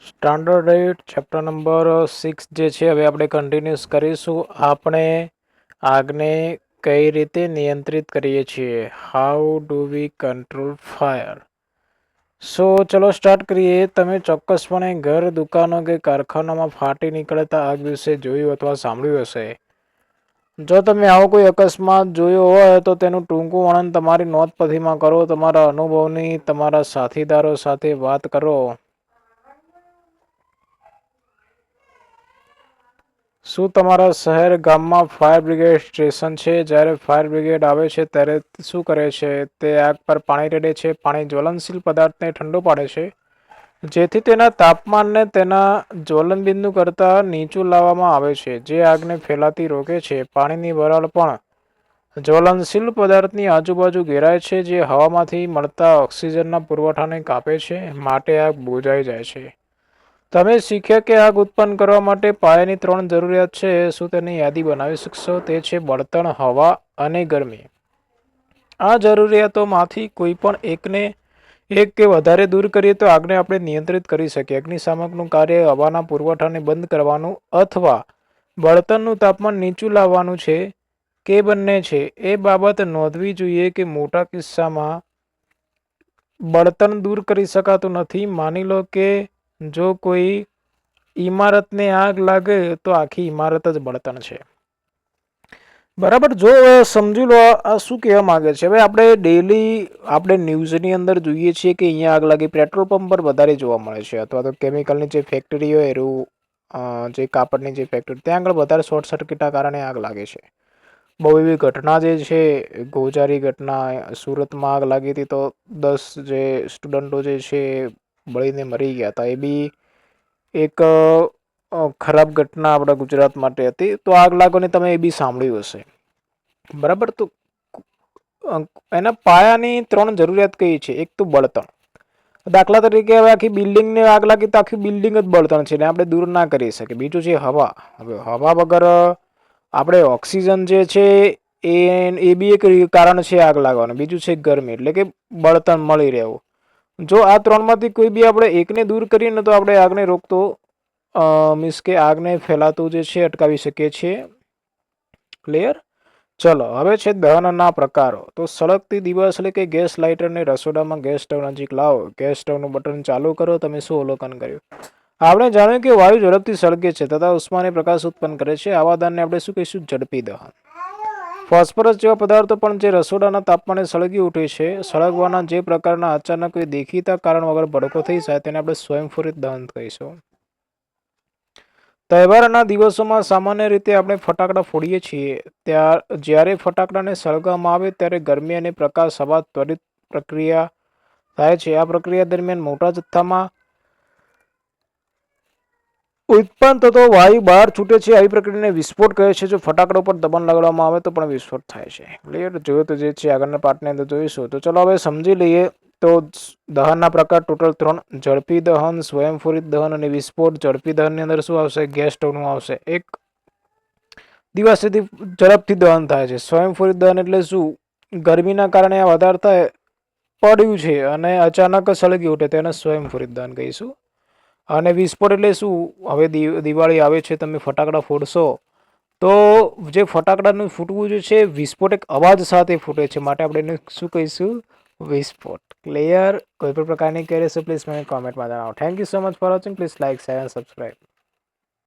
Standard 8 chapter number 6 જે છે હવે આપણે કન્ટિન્યુઅસ કરીશું. આપણે આગને કઈ રીતે નિયંત્રિત કરીએ છીએ, how do we control fire. So ચલો સ્ટાર્ટ કરીએ. તમે ચોક્કસપણે ઘર, દુકાનો કે કારખાનામાં ફાટી નીકળતા આગ વિશે જોયું અથવા સાંભળ્યું હશે. જો તમે આવો કોઈ અકસ્માત જોયો હોય તો તેનું ટૂંકું વર્ણન તમારી નોટપોથીમાં કરો. તમારા અનુભવની તમારા સાથીદારો સાથે વાત કરો. શું તમારા શહેર, ગામમાં ફાયર બ્રિગેડ સ્ટેશન છે? જ્યારે ફાયર બ્રિગેડ આવે છે ત્યારે શું કરે છે? તે આગ પર પાણી રેડે છે. પાણી જ્વલનશીલ પદાર્થને ઠંડો પાડે છે જેથી તેના તાપમાનને તેના જ્વલનબિંદુ કરતાં નીચું લાવવામાં આવે છે, જે આગને ફેલાતી રોકે છે. પાણીની વરાળ પણ જ્વલનશીલ પદાર્થની આજુબાજુ ઘેરાય છે, જે હવામાંથી મળતા ઓક્સિજનના પુરવઠાને કાપે છે, માટે આગ બુઝાઈ જાય છે. તમે શીખ્યા કે આગ ઉત્પન્ન કરવા માટે પાયાની 3 જરૂરિયાત છે. શું તેની યાદી બનાવી શકશો? તે છે બળતણ, હવા અને ગરમી. આ જરૂરિયાતોમાંથી કોઈ પણ એક કે વધારે દૂર કરીએ તો આગને આપણે નિયંત્રિત કરી શકીએ. અગ્નિશામકનું કાર્ય હવાના પુરવઠાને બંધ કરવાનું અથવા બળતણનું તાપમાન નીચું લાવવાનું છે કે બંને છે. એ બાબત નોંધવી જોઈએ કે મોટા કિસ્સામાં બળતણ દૂર કરી શકાતું નથી. માની લો કે જો કોઈ ઇમારતને આગ લાગે તો આખી ઇમારત જ બળતણ છે. બરાબર. જો સમજી લો આ શું કહેવા માંગે છે. હવે આપણે ડેલી આપણે ન્યૂઝની અંદર જોઈએ છીએ કે અહીંયા આગ લાગી. પેટ્રોલ પંપ પર વધારે જોવા મળે છે, અથવા તો કેમિકલની જે ફેક્ટરી હોય જે કાપડની જે ફેક્ટરી, ત્યાં આગળ વધારે શોર્ટ સર્કિટના કારણે આગ લાગે છે. બહુ એવી ઘટના જે છે, ગોજારી ઘટના, સુરતમાં આગ લાગી હતી તો 10 જે સ્ટુડન્ટો જે છે બળીને મરી ગયા હતા. એ બી એક ખરાબ ઘટના આપણા ગુજરાત માટે હતી. તો આગ લાગવાની તમે એ બી સાંભળ્યું હશે. બરાબર. તો એના પાયાની 3 જરૂરિયાત કઈ છે? એક તો બળતણ. દાખલા તરીકે હવે આખી બિલ્ડિંગને આગ લાગી તો આખી બિલ્ડિંગ જ બળતણ છે ને આપણે દૂર ના કરી શકીએ. બીજું છે હવા. હવે હવા વગર આપણે ઓક્સિજન જે છે એ બી એક કારણ છે આગ લાગવાનું. બીજું છે ગરમી, એટલે કે બળતણ મળી રહેવું. જો આ 3માંથી કોઈ બી આપણે એકને દૂર કરીએ ને તો આપણે આગને રોકતો મીન્સ કે આગને ફેલાતું જે છે અટકાવી શકીએ છીએ. ક્લિયર? ચલો હવે છે દહનના પ્રકારો. તો સળગતી દિવસ એટલે કે ગેસ લાઇટરને રસોડામાં ગેસ સ્ટવ નજીક લાવો. ગેસ સ્ટવનું બટન ચાલુ કરો. તમે શું અવલોકન કર્યું? આપણે જાણ્યું કે વાયુ ઝડપથી સળગે છે તથા ઉષ્માને પ્રકાશ ઉત્પન્ન કરે છે. આવા દાનને આપણે શું કહીશું? ઝડપી દહન. ફોસ્ફરસ જેવા પદાર્થો પણ જે રસોડાના તાપમાને સળગી ઉઠે છે. સળગવાના જે પ્રકારના અચાનક કોઈ દેખીતા કારણ વગર ભડકો થઈ જાય તેને આપણે સ્વયંસ્ફુરિત દહન કહીશું. તહેવારના દિવસોમાં સામાન્ય રીતે આપણે ફટાકડા ફોડીએ છીએ. જ્યારે ફટાકડાને સળગાવવામાં આવે ત્યારે ગરમી અને પ્રકાશ હવા ત્વરિત પ્રક્રિયા થાય છે. આ પ્રક્રિયા દરમિયાન મોટા જથ્થામાં ઉત્પન્ન થતો વાયુ બહાર છૂટે છે. આવી પ્રક્રિયાને વિસ્ફોટ કહે છે. જો ફટાકડા પર દબાણ લગાડવામાં આવે તો પણ વિસ્ફોટ થાય છે. ક્લિયર? જોયું તો જે છે આગળના પાર્ટની અંદર જોઈશું. તો ચલો હવે સમજી લઈએ. તો દહનના પ્રકાર ટોટલ 3: ઝડપી દહન, સ્વયંસ્ફુરિત દહન અને વિસ્ફોટ. ઝડપી દહનની અંદર શું આવશે? ગેસ સ્ટવનું આવશે. એક દિવસથી ઝડપથી દહન થાય છે. સ્વયંસ્ફુરિત દહન એટલે શું? ગરમીના કારણે આ વધારે થાય પડ્યું છે અને અચાનક સળગી ઉઠે તેને સ્વયંસ્ફુરિત દહન કહીશું. અને વિસ્ફોટ એટલે શું? હવે દિવાળી આવે છે, તમે ફટાકડા ફોડશો તો જે ફટાકડાનું ફૂટવું જે છે વિસ્ફોટ એક અવાજ સાથે ફૂટે છે, માટે આપણે એને શું કહીશું? વિસ્ફોટ. ક્લિયર? કોઈ પણ પ્રકારની ક્વેરી છે પ્લીઝ મને કોમેન્ટમાં જણાવો. Thank you so much for watching. Please like, share and subscribe.